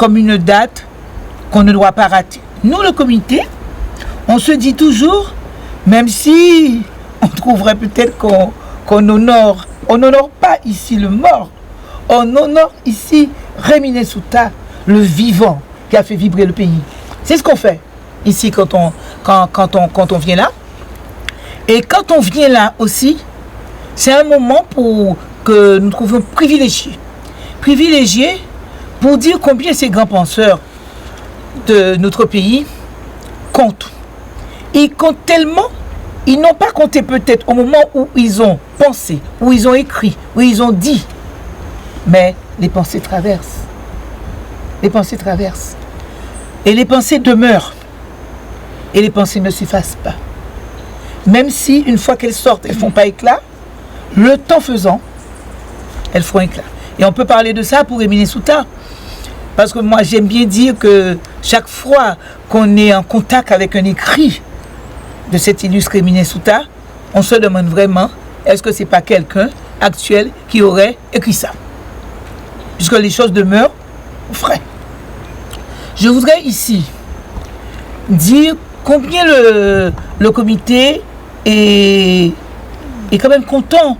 comme une date qu'on ne doit pas rater. Nous, le comité, on se dit toujours, même si on trouverait peut-être qu'on honore, on n'honore pas ici le mort, on honore ici Réminé Souta, le vivant qui a fait vibrer le pays. C'est ce qu'on fait ici quand on vient là. Et quand on vient là aussi, c'est un moment que nous trouvons privilégié. Privilégié pour dire combien ces grands penseurs de notre pays comptent. Ils comptent tellement, ils n'ont pas compté peut-être au moment où ils ont pensé, où ils ont écrit, où ils ont dit. Mais les pensées traversent. Les pensées traversent. Et les pensées demeurent. Et les pensées ne s'effacent pas. Même si, une fois qu'elles sortent, elles ne font pas éclat, le temps faisant, elles feront éclat. Et on peut parler de ça pour Réminé Souta. Parce que moi, j'aime bien dire que chaque fois qu'on est en contact avec un écrit de cet illustre Réminé Souta, on se demande vraiment, est-ce que ce n'est pas quelqu'un actuel qui aurait écrit ça? Puisque les choses demeurent vraies. Je voudrais ici dire combien le comité est quand même content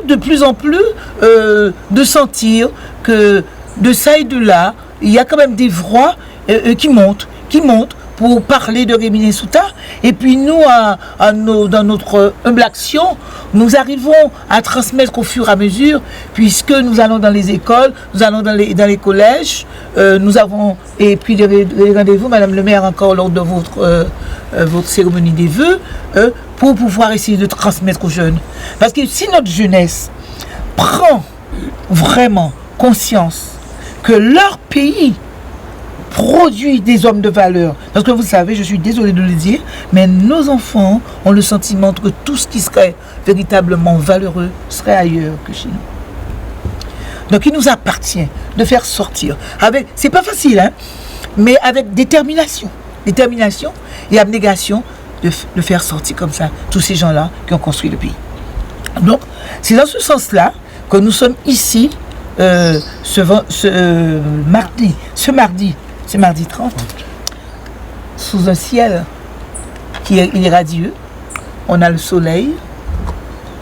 de plus en plus de sentir que de ça et de là, il y a quand même des voix qui montent pour parler de Réminé Souta. Et puis nous, dans notre humble action, nous arrivons à transmettre au fur et à mesure, puisque nous allons dans les écoles, nous allons dans les collèges, nous avons, et puis des rendez-vous, Madame le maire, encore lors de votre cérémonie des vœux, pour pouvoir essayer de transmettre aux jeunes. Parce que si notre jeunesse prend vraiment conscience que leur pays produit des hommes de valeur, parce que vous savez, je suis désolée de le dire, mais nos enfants ont le sentiment que tout ce qui serait véritablement valeureux serait ailleurs que chez nous. Donc il nous appartient de faire sortir, c'est pas facile, hein, mais avec détermination et abnégation, de faire sortir comme ça tous ces gens-là qui ont construit le pays. Donc c'est dans ce sens-là que nous sommes ici ce mardi 30, sous un ciel qui est radieux. On a le soleil,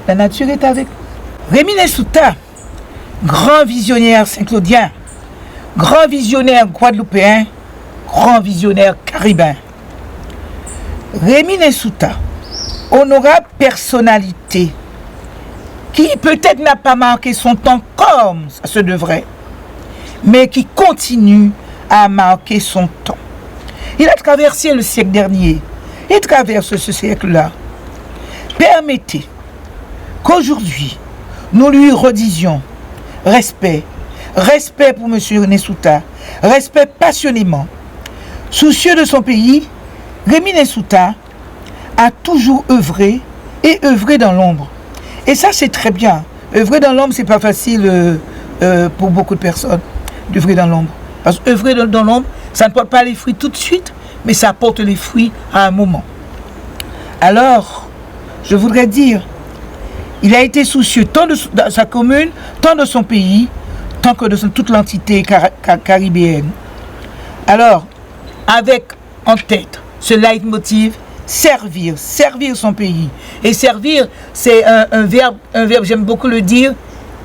la nature est avec nous. Réminé Souta, grand visionnaire saint-claudien, grand visionnaire guadeloupéen, grand visionnaire caribéen. Réminé Souta, honorable personnalité, qui peut-être n'a pas marqué son temps comme ça se devrait, mais qui continue à marquer son temps. Il a traversé le siècle dernier, il traverse ce siècle-là. Permettez qu'aujourd'hui, nous lui redisions respect pour M. Réminé Souta, respect passionnément. Soucieux de son pays, Réminé Souta a toujours œuvré et œuvré dans l'ombre. Et ça, c'est très bien. Œuvrer dans l'ombre, c'est pas facile pour beaucoup de personnes d'œuvrer dans l'ombre. Parce que œuvrer dans l'ombre, ça ne porte pas les fruits tout de suite, mais ça porte les fruits à un moment. Alors, je voudrais dire, il a été soucieux tant de sa commune, tant de son pays, tant que de toute l'entité caribéenne. Alors, avec en tête ce leitmotiv, servir son pays. Et servir, c'est un verbe, j'aime beaucoup le dire,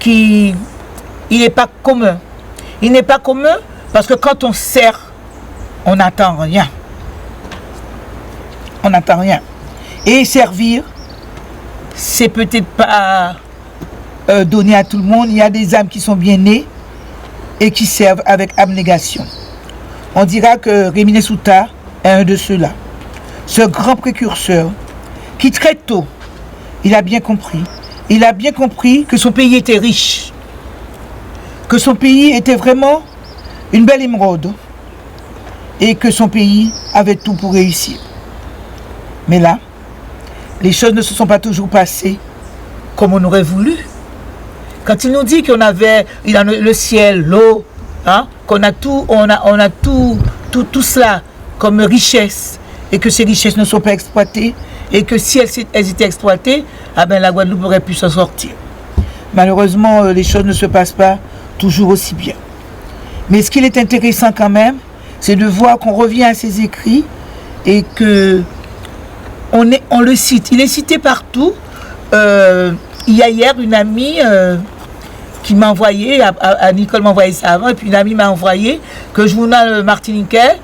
il n'est pas commun. Il n'est pas commun parce que quand on sert, on n'attend rien. On n'attend rien. Et servir, c'est peut-être pas donné à tout le monde. Il y a des âmes qui sont bien nées et qui servent avec abnégation. On dira que Réminé Souta est un de ceux-là. Ce grand précurseur qui très tôt, il a bien compris que son pays était riche, que son pays était vraiment une belle émeraude et que son pays avait tout pour réussir. Mais là, les choses ne se sont pas toujours passées comme on aurait voulu. Quand il nous dit qu'on avait le ciel, l'eau, hein, qu'on a tout, on a tout cela comme richesse, et que ces richesses ne sont pas exploitées, et que si elles étaient exploitées, ah ben la Guadeloupe aurait pu s'en sortir. Malheureusement, les choses ne se passent pas toujours aussi bien. Mais ce qui est intéressant quand même, c'est de voir qu'on revient à ses écrits et que on le cite. Il est cité partout. Il y a hier une amie qui m'a envoyé, à Nicole m'a envoyé ça avant, et puis une amie m'a envoyé que le journal martiniquais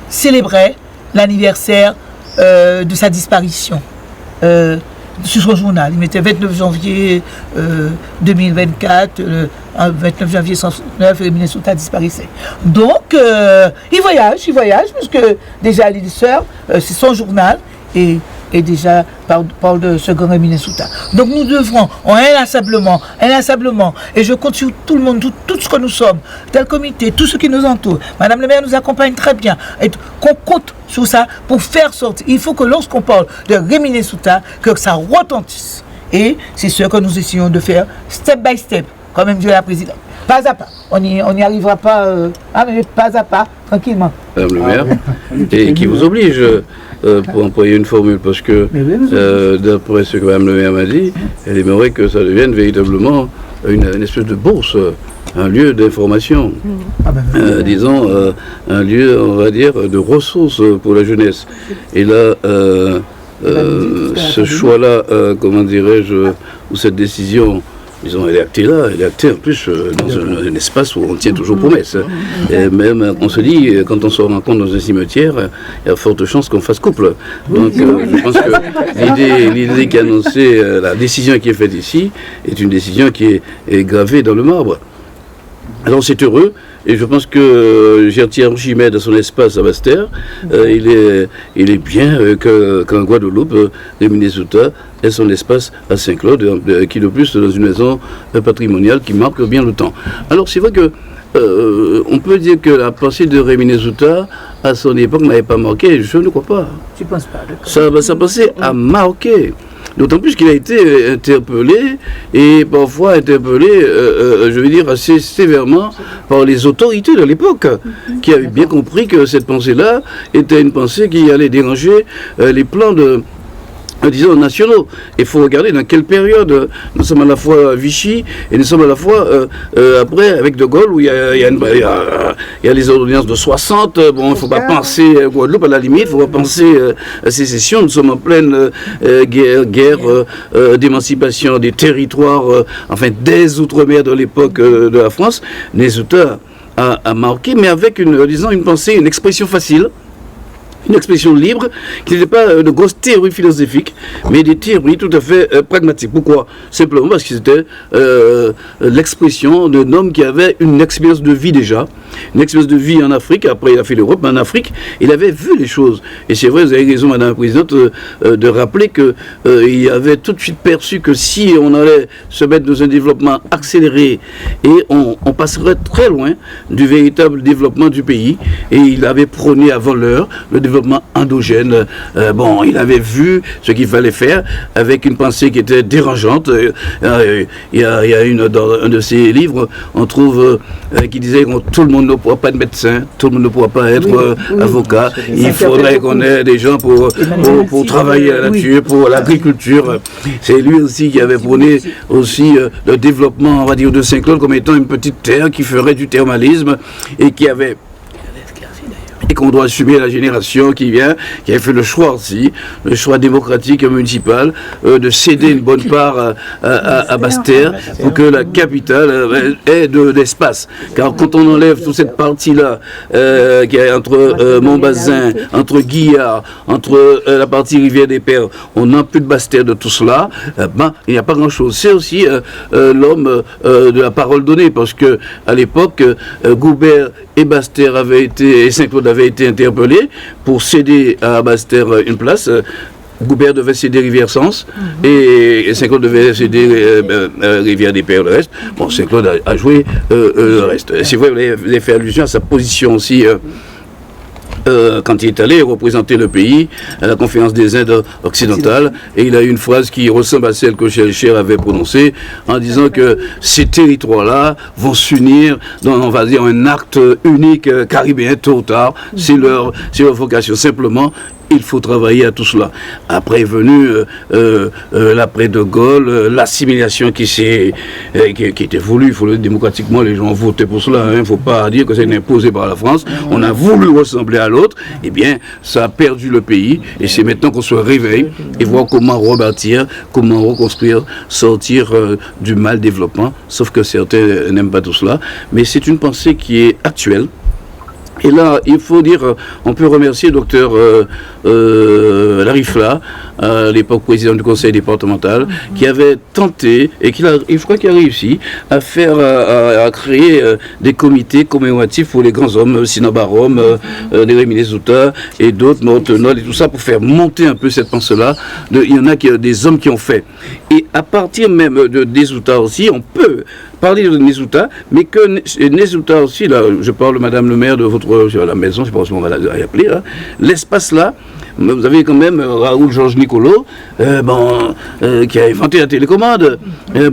célébrait l'anniversaire de sa disparition. Sur son journal, il mettait 29 janvier 2024, 29 janvier 109, et Minnesota disparaissait. Donc, il voyage, parce que déjà l'île Sœur, c'est son journal, et déjà parle de ce grand Minnesota. Donc nous devrons inlassablement, et je compte sur tout le monde, tout ce que nous sommes, tel comité, tout ce qui nous entoure. Madame le maire nous accompagne très bien, et qu'on compte sur ça pour faire sortir. Il faut que lorsqu'on parle de Minnesota, que ça retentisse. Et c'est ce que nous essayons de faire, step by step, comme même dit la présidente. Pas à pas. On n'y arrivera pas, mais pas à pas, tranquillement. Madame le maire, et qui vous oblige, pour employer une formule, parce que d'après ce que Madame le maire m'a dit, elle aimerait que ça devienne véritablement une espèce de bourse, un lieu d'information, disons, un lieu, on va dire, de ressources pour la jeunesse. Et là, ce choix-là, comment dirais-je, ou cette décision, disons, elle est actée là, elle est actée en plus dans un espace où on tient toujours promesse. Et même, on se dit, quand on se rencontre dans un cimetière, il y a forte chance qu'on fasse couple. Donc, je pense que l'idée qui est annoncée, la décision qui est faite ici, est une décision qui est gravée dans le marbre. Alors, c'est heureux. Et je pense que Gertier Archimède, à son espace à Basse-Terre, il est bien qu'en Guadeloupe, le Minnesota ait son espace à Saint-Claude, qui de plus dans une maison patrimoniale qui marque bien le temps. Alors c'est vrai que on peut dire que la pensée de Minnesota à son époque n'avait pas marqué, je ne crois pas. Tu ne penses pas? Sa pensée a marqué. D'autant plus qu'il a été interpellé, et parfois interpellé, je veux dire, assez sévèrement par les autorités de l'époque, qui avaient bien compris que cette pensée-là était une pensée qui allait déranger les plans disons nationaux. Il faut regarder dans quelle période nous sommes à la fois Vichy et nous sommes à la fois après avec De Gaulle, où il y a les ordonnances de 60. Bon, il ne faut pas penser Guadeloupe à la limite, il ne faut pas penser à sécession. Nous sommes en pleine guerre d'émancipation des territoires, enfin des outre-mer de l'époque de la France. Minnesota a marqué, mais avec disons une pensée, une expression facile. Une expression libre, qui n'était pas de grosses théories philosophiques, mais des théories tout à fait pragmatiques. Pourquoi? Simplement parce que c'était l'expression d'un homme qui avait une expérience de vie déjà, une expérience de vie en Afrique. Après il a fait l'Europe, mais en Afrique, il avait vu les choses. Et c'est vrai, vous avez raison, Madame la Présidente, de rappeler qu'il avait tout de suite perçu que si on allait se mettre dans un développement accéléré, et on passerait très loin du véritable développement du pays, et il avait prôné avant l'heure le développement endogène. Bon, il avait vu ce qu'il fallait faire avec une pensée qui était dérangeante. Il y a dans un de ses livres, on trouve qui disait que tout le monde ne pourra pas être médecin, tout le monde ne pourra pas être avocat. Il faudrait qu'on ait des gens pour travailler à la nature, pour l'agriculture. C'est lui aussi qui avait prôné aussi le développement, on va dire, de Saint-Claude comme étant une petite terre qui ferait du thermalisme et qui avait et qu'on doit assumer la génération qui vient, qui a fait le choix aussi, le choix démocratique et municipal, de céder une bonne part à Basse-Terre pour que la capitale ait d'espace. Car quand on enlève toute cette partie-là, qui est entre Montbazin, entre Guillard, entre la partie Rivière des Pères, on n'a plus de Basse-Terre de tout cela, il n'y a pas grand-chose. C'est aussi l'homme de la parole donnée, parce que à l'époque, Goubert et Basse-Terre et Saint-Claude avaient été interpellés pour céder à Basse-Terre une place. Goubert devait céder Rivière-Sens et Saint-Claude devait céder Rivière des Pères, le reste. Bon, Saint-Claude a joué le reste. C'est vrai, vous avez fait allusion à sa position aussi. Quand il est allé représenter le pays à la conférence des Indes occidentales, et il a eu une phrase qui ressemble à celle que Schellcher avait prononcée en disant que ces territoires-là vont s'unir dans, on va dire, un acte unique caribéen tôt ou tard. C'est leur vocation. Simplement, Il faut travailler à tout cela. Après est venu l'après de Gaulle, l'assimilation qui était voulue, il faut le dire démocratiquement, les gens ont voté pour cela, il ne faut pas dire que c'est imposé par la France. On a voulu ressembler à l'autre, eh bien, ça a perdu le pays, et c'est maintenant qu'on se réveille et voir comment rebâtir, comment reconstruire, sortir du mal développement, sauf que certains n'aiment pas tout cela, mais c'est une pensée qui est actuelle. Et là, il faut dire, on peut remercier le docteur Larifla, à l'époque président du conseil départemental, qui avait tenté, et je crois qu'il a réussi, à créer des comités commémoratifs pour les grands hommes, Sinabarom, Nérémie Nesouta et d'autres, Mortenol et tout ça, pour faire monter un peu cette pensée-là. Il y en a des hommes qui ont fait. Et à partir même de Nesouta aussi, on peut parler de Nesouta, mais que Nesouta aussi, là, je parle, Madame le maire, de à la maison, je pense qu'on va l'appeler, hein, l'espace là, vous avez quand même Raoul Georges Nicolo, qui a inventé la télécommande.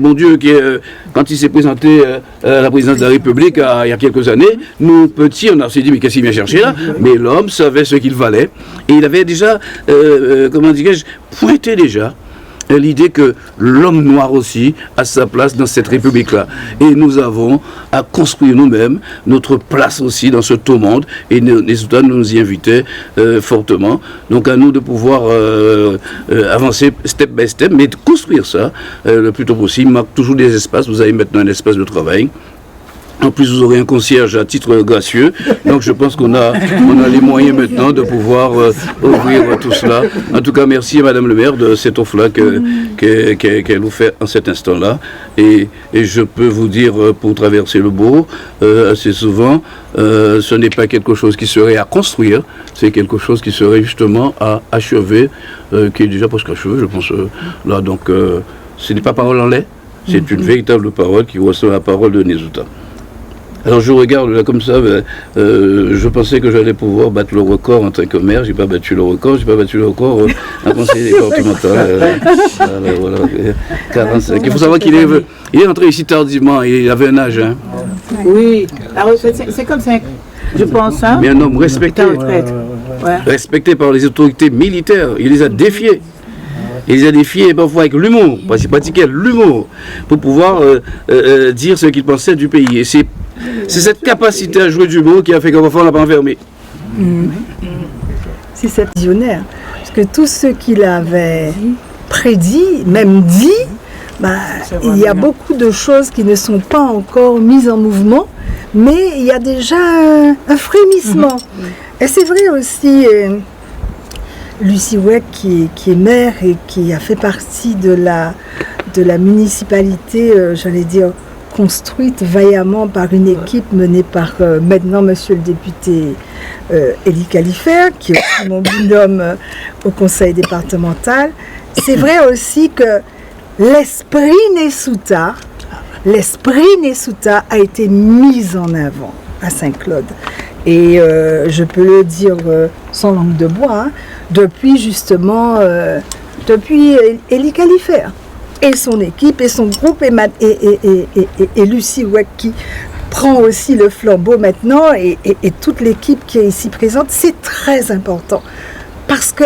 Bon Dieu, quand il s'est présenté à la présidence de la République il y a quelques années, nous petits, on s'est dit, mais qu'est-ce qu'il vient chercher là? Mais l'homme savait ce qu'il valait, et il avait déjà, comment dirais-je, pointé déjà l'idée que l'homme noir aussi a sa place dans cette République-là. Et nous avons à construire nous-mêmes notre place aussi dans ce tout monde. Et les États nous y invitaient fortement. Donc à nous de pouvoir avancer step by step, mais de construire ça le plus tôt possible. Il manque toujours des espaces. Vous avez maintenant un espace de travail. En plus, vous aurez un concierge à titre gracieux. Donc, je pense qu'on a les moyens maintenant de pouvoir ouvrir tout cela. En tout cas, merci à Madame le maire de cette offre-là qu'elle nous fait en cet instant-là. Et je peux vous dire, pour traverser le Bourg, assez souvent, ce n'est pas quelque chose qui serait à construire, c'est quelque chose qui serait justement à achever, qui est déjà presque achevé, je pense. Là, donc, ce n'est pas parole en lait, c'est une véritable parole qui ressemble à la parole de Nesouta. Alors je regarde là comme ça, je pensais que j'allais pouvoir battre le record en tant que maire, j'ai pas battu le record en conseil départemental. Voilà, 45. Il faut savoir qu'il est entré ici tardivement, il avait un âge. Hein. Oui, c'est comme ça, je pense. Hein. Mais un homme respecté, respecté par les autorités militaires, il les a défiés. Il les a défiés parfois avec l'humour, parce qu'il pratiquait l'humour, pour pouvoir dire ce qu'il pensait du pays. Et c'est cette capacité à jouer du mot qui a fait qu'un enfant n'a pas enfermé. C'est cette visionnaire. Parce que tout ce qu'il avait prédit, même dit, il y a beaucoup de choses qui ne sont pas encore mises en mouvement, mais il y a déjà un frémissement. Et c'est vrai aussi, Lucie Weck, qui est maire et qui a fait partie de la municipalité, j'allais dire, construite vaillamment par une équipe menée par maintenant monsieur le député Élie Califère, qui est aussi mon binôme au conseil départemental. C'est vrai aussi que l'esprit Nesouta a été mis en avant à Saint-Claude. Et je peux le dire sans langue de bois, hein, depuis Élie Califère. Et son équipe, et son groupe, et Lucie Weck qui prend aussi le flambeau maintenant, et toute l'équipe qui est ici présente, c'est très important. Parce que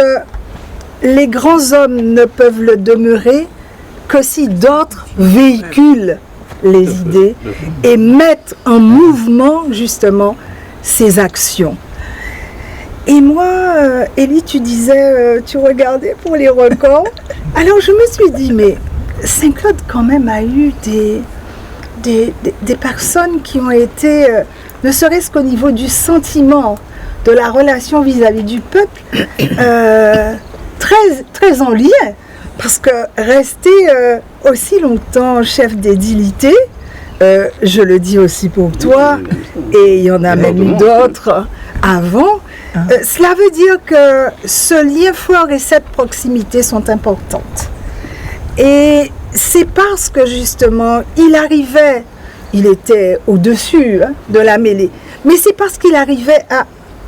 les grands hommes ne peuvent le demeurer que si d'autres véhiculent les idées et mettent en mouvement, justement, ces actions. Et moi, Élie, tu disais, tu regardais pour les records. Alors je me suis dit, mais Saint-Claude quand même a eu des personnes qui ont été, ne serait-ce qu'au niveau du sentiment, de la relation vis-à-vis du peuple, très, très en lien. Parce que rester aussi longtemps chef d'édilité, je le dis aussi pour toi, et il y en a même eu d'autres avant, cela veut dire que ce lien fort et cette proximité sont importantes. Et c'est parce que justement, il était au-dessus de la mêlée, mais c'est parce qu'il arrivait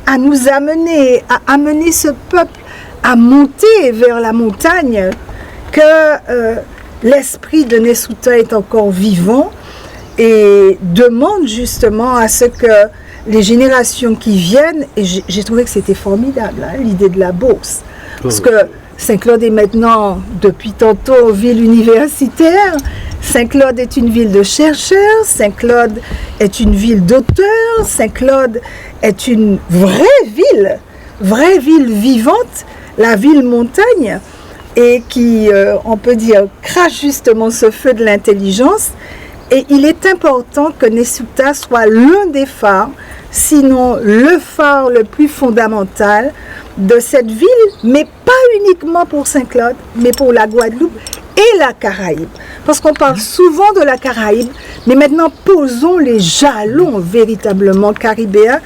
à nous amener, à amener ce peuple à monter vers la montagne, que l'esprit de Nesouta est encore vivant et demande justement à ce que les générations qui viennent, et j'ai trouvé que c'était formidable, hein, l'idée de la bourse. Parce que Saint-Claude est maintenant, depuis tantôt, ville universitaire. Saint-Claude est une ville de chercheurs. Saint-Claude est une ville d'auteurs. Saint-Claude est une vraie ville vivante, la ville montagne, et qui, on peut dire, crache justement ce feu de l'intelligence. Et il est important que Nessuta soit l'un des phares, sinon le phare le plus fondamental de cette ville, mais pas uniquement pour Saint-Claude, mais pour la Guadeloupe et la Caraïbe. Parce qu'on parle souvent de la Caraïbe, mais maintenant posons les jalons véritablement caribéens.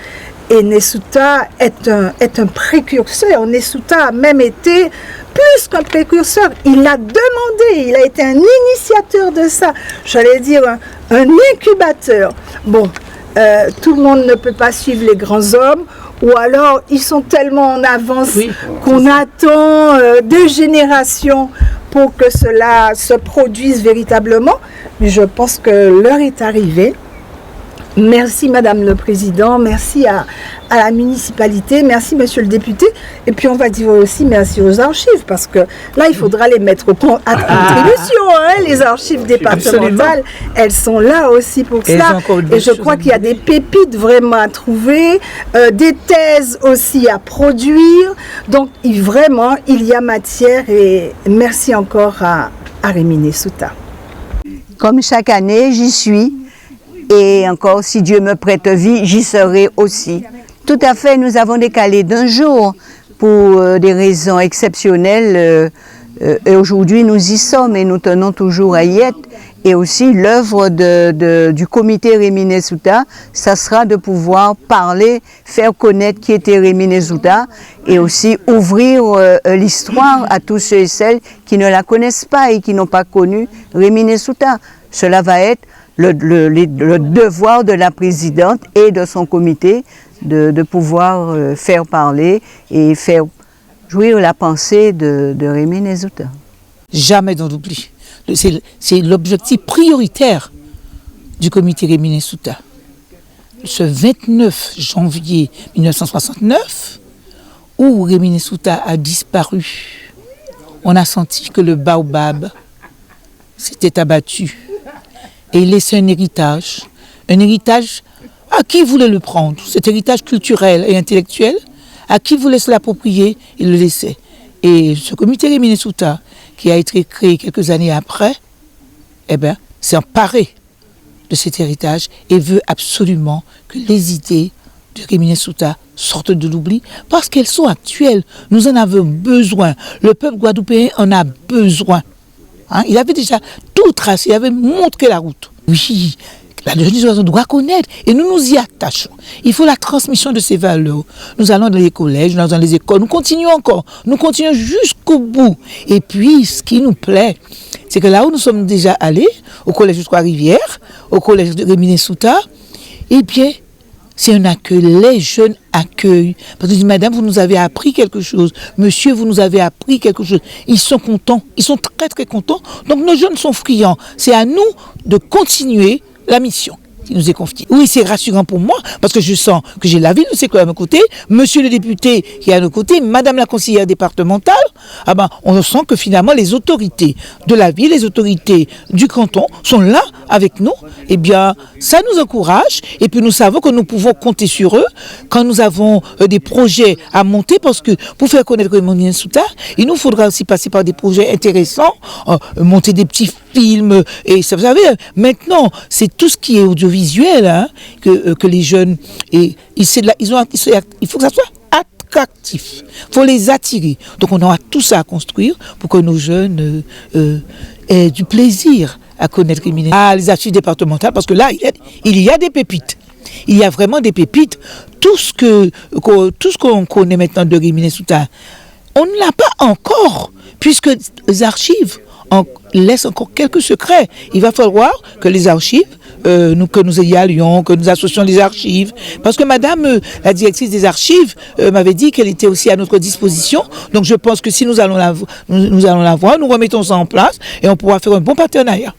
Et Nessuta est un précurseur. Nessuta a même été plus qu'un précurseur. Il l'a demandé, il a été un initiateur de ça. J'allais dire un incubateur. Bon, tout le monde ne peut pas suivre les grands hommes, ou alors ils sont tellement en avance qu'on attend 2 générations pour que cela se produise véritablement. Mais je pense que l'heure est arrivée. Merci Madame le Président, merci à la municipalité, merci Monsieur le député, et puis on va dire aussi merci aux archives, parce que là il faudra les mettre à contribution, hein, les archives départementales, elles sont là aussi pour cela, et je crois qu'il y a des pépites vraiment à trouver, des thèses aussi à produire, donc vraiment il y a matière, et merci encore à Rémi Nessuta. Comme chaque année, j'y suis. Et encore, si Dieu me prête vie, j'y serai aussi. Tout à fait, nous avons décalé d'1 jour pour des raisons exceptionnelles. Et aujourd'hui, nous y sommes et nous tenons toujours à y être. Et aussi, l'œuvre du comité Rémi Nessuta, ça sera de pouvoir parler, faire connaître qui était Rémi Nessuta et aussi ouvrir l'histoire à tous ceux et celles qui ne la connaissent pas et qui n'ont pas connu Rémi Nessuta. Cela va être le devoir de la présidente et de son comité de pouvoir faire parler et faire jouir la pensée de Rémi Nessuta. Jamais d'en oubli. C'est l'objectif prioritaire du comité Rémi Nessuta. Ce 29 janvier 1969, où Rémi Nessuta a disparu, on a senti que le baobab s'était abattu. Et il laissait un héritage à qui voulait le prendre, cet héritage culturel et intellectuel, à qui voulait se l'approprier, il le laissait. Et ce comité Rémi Nessuta, qui a été créé quelques années après, s'est emparé de cet héritage et veut absolument que les idées de Rémi Nessuta sortent de l'oubli parce qu'elles sont actuelles. Nous en avons besoin. Le peuple guadeloupéen en a besoin. Hein, il avait déjà tout tracé, il avait montré la route. Oui, la jeune génération doit connaître et nous nous y attachons. Il faut la transmission de ces valeurs. Nous allons dans les collèges, nous allons dans les écoles, nous continuons encore, nous continuons jusqu'au bout. Et puis, ce qui nous plaît, c'est que là où nous sommes déjà allés, au collège de Trois-Rivières, au collège de Rémi Nessuta, eh bien, c'est un accueil, les jeunes accueillent. Parce que je dis, madame, vous nous avez appris quelque chose. Monsieur, vous nous avez appris quelque chose. Ils sont contents, ils sont très très contents. Donc nos jeunes sont friands. C'est à nous de continuer la mission qui nous est confiée. Oui, c'est rassurant pour moi, parce que je sens que j'ai la ville de Saint-Claude à mes côtés, monsieur le député qui est à nos côtés, madame la conseillère départementale. On sent que finalement les autorités de la ville, les autorités du canton sont là avec nous. Eh bien, ça nous encourage et puis nous savons que nous pouvons compter sur eux quand nous avons des projets à monter, parce que pour faire connaître Rémi Nessuta, il nous faudra aussi passer par des projets intéressants, monter des petits films. Et ça, vous savez, maintenant, c'est tout ce qui est audiovisuel, hein, que les jeunes, il faut que ça soit attractif, il faut les attirer. Donc on aura tout ça à construire pour que nos jeunes aient du plaisir à connaître Rémi Nessuta. Les archives départementales, parce que là, il y a des pépites. Il y a vraiment des pépites. Tout ce qu'on connaît maintenant de Rémi Nessuta, on ne l'a pas encore, puisque les archives laissent encore quelques secrets. Il va falloir que les archives, que nous y allions, que nous associons les archives. Parce que madame, la directrice des archives, m'avait dit qu'elle était aussi à notre disposition. Donc je pense que si nous allons la voir, nous remettons ça en place et on pourra faire un bon partenariat.